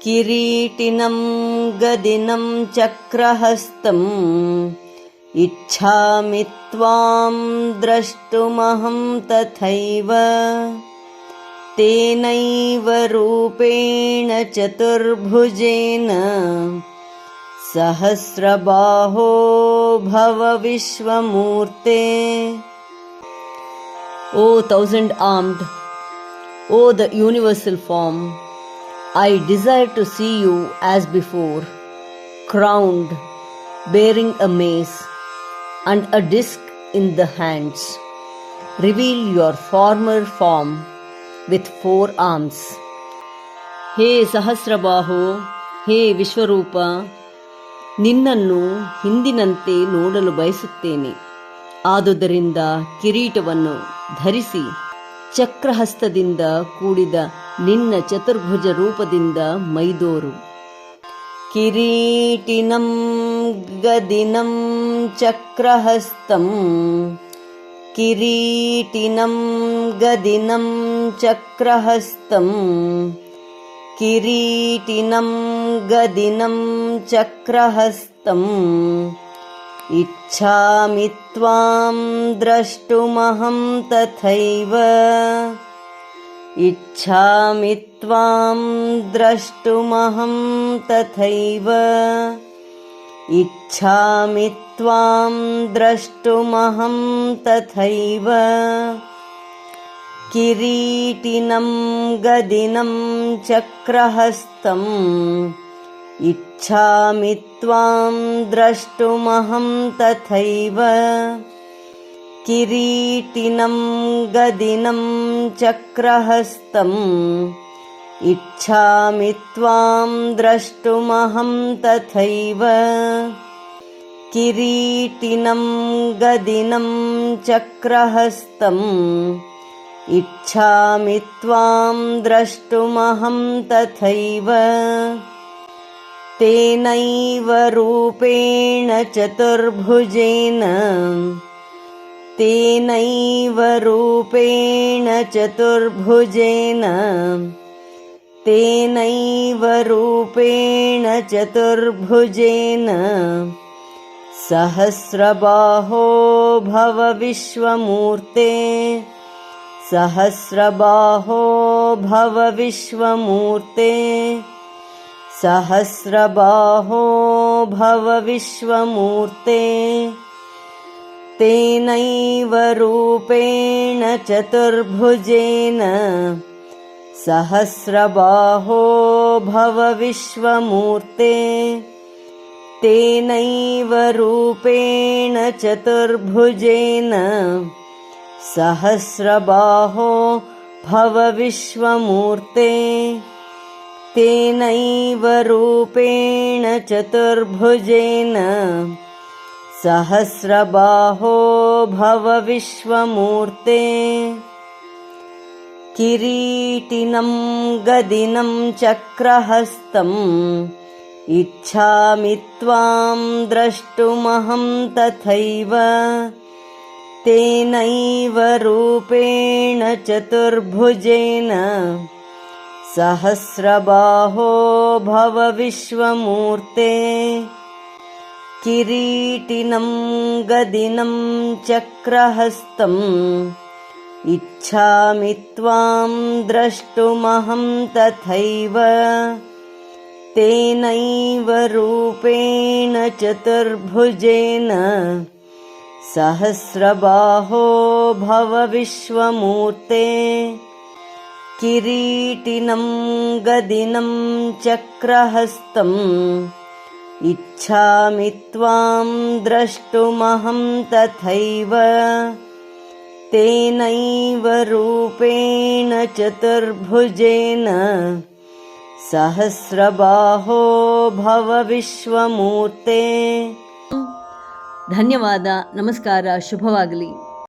किरीटिनं गदिनं चक्रहस्तम् इच्छामि त्वां द्रष्टुमहं तथैव तेनैव रूपेण चतुर्भुजेन सहस्रबाहो भव विश्वमूर्ते। O thousand-armed, O the universal form, I desire to see you as before, crowned, bearing a mace and a disc in the hands. Reveal your former form with 4 arms. ಹೇ ಸಹಸ್ರಬಾಹೋ, ಹೇ ವಿಶ್ವರೂಪ, ನಿನ್ನನ್ನು ಹಿಂದಿನಂತೆ ನೋಡಲು ಬಯಸುತ್ತೇನೆ. ಆದುದರಿಂದ ಕಿರೀಟವನ್ನು ಧರಿಸಿ ಚಕ್ರಹಸ್ತದಿಂದ ಕೂಡಿದ ನಿನ್ನ ಚತುರ್ಭುಜ ರೂಪದಿಂದ ಮೈದೋರು. ಕಿರೀಟಿನಂ ಗದಿನಂ ಚಕ್ರಹಸ್ತಂ ಕಿರೀಟಿನಂ ಗದಿನಂ ಚಕ್ರಹಸ್ತಂ ಕಿರೀಟಿನಂ ಗದಿನಂ ಚಕ್ರಹಸ್ತಂ ಇಚ್ಛಾಮಿ ತ್ವಾಂ ದ್ರಷ್ಟುಮಹಂ ತಥೈವ ಇಚ್ಛಾಮಿ ತ್ವಾಂ ದ್ರಷ್ಟುಮಹಂ ತಥೈವ ಇಚ್ಛಾಮಿ ತ್ವಾಂ ದ್ರಷ್ಟುಮಹಂ ತಥೈವ ಕಿರೀಟಿನಂ ಗದಿನಂ ಚಕ್ರಹಸ್ತಂ ಇಚ್ಛಾಮಿ ತ್ವಾಂ ದ್ರಷ್ಟುಮಹಂ ತಥೈವ ಕಿರೀಟಿನಂ ಗದಿನಂ ಚಕ್ರಹಸ್ತಂ ಇಚ್ಛಾಮಿ ತ್ವಾಂ ದ್ರಷ್ಟುಮಹಂ ತಥೈವ ಕಿರೀಟಿನಂ ಗದಿನಂ ಚಕ್ರಹಸ್ತಂ ಇಚ್ಛಾಮಿ ತ್ವಾಂ ದ್ರಷ್ಟುಮಹಂ ತಥೈವ ತೇನೈವ ರೂಪೇಣ ಚತುರ್ಭುಜೇನ ತೇನೈವ ರೂಪೇಣ ಚತುರ್ಭುಜೇನ ತೇನೈವ ರೂಪೇಣ ಚತುರ್ಭುಜೇನ ಸಹಸ್ರಬಾಹೋ ಭವ ವಿಶ್ವಮೂರ್ತೆ ಸಹಸ್ರಬಾಹೋ ಭವ ವಿಶ್ವಮೂರ್ತೆ ಸಹಸ್ರಬಾಹೋ ಭವ ವಿಶ್ವಮೂರ್ತೆ ತೇನೈವ ರೂಪೇಣ ಚತುರ್ಭುಜೇನ ಸಹಸ್ರಬಾಹೋ ಭವ ವಿಶ್ವಮೂರ್ತೆ ತೇನೈವ ರೂಪೇಣ ಚತುರ್ಭುಜೇನ ಸಹಸ್ರಬಾಹೋ ಭವ ವಿಶ್ವಮೂರ್ತೆ ತೇನೈವ ರೂಪೇಣ ಚತುರ್ಭುಜೇನ ಸಹಸ್ರಬಾಹೋ ಭವ ವಿಶ್ವಮೂರ್ತೆ ಕಿರೀಟಿನಂ ಗದಿನಂ ಚಕ್ರಹಸ್ತಂ ಇಚ್ಛಾಮಿ ತ್ವಾಂ ದ್ರಷ್ಟುಮಹಂ ತಥೈವ ತೇನೈವ ರೂಪೇಣ ಚತುರ್ಭುಜೇನ ಸಹಸ್ರಬಾಹೋ ಭವ ವಿಶ್ವಮೂರ್ತೆ ಕಿರೀಟಿನಂ ಗದಿನಂ ಚಕ್ರಹಸ್ತಂ ಇಚ್ಛಾಮಿ ತ್ವಾಂ ದ್ರಷ್ಟುಮಹಂ ತಥೈವ ತೇನೈವ ರೂಪೇಣ ಚತುರ್ಭುಜೇನ ಸಹಸ್ರಬಾಹೋ ಭವ ವಿಶ್ವಮೂರ್ತೆ ಕಿರೀಟಿನಂ ಗದಿನಂ ಚಕ್ರಹಸ್ತಂ ಇಚ್ಛಾಮಿ ತ್ವಾಂ ದ್ರಷ್ಟುಮಹಂ ತಥೈವ ತೇನೈವ ರೂಪೇಣ ಚತುರ್ಭುಜೇನ ಸಹಸ್ರಬಾಹೋ ಭವ ವಿಶ್ವಮೂರ್ತೆ. ಧನ್ಯವಾದ. ನಮಸ್ಕಾರ. ಶುಭವಾಗಲಿ.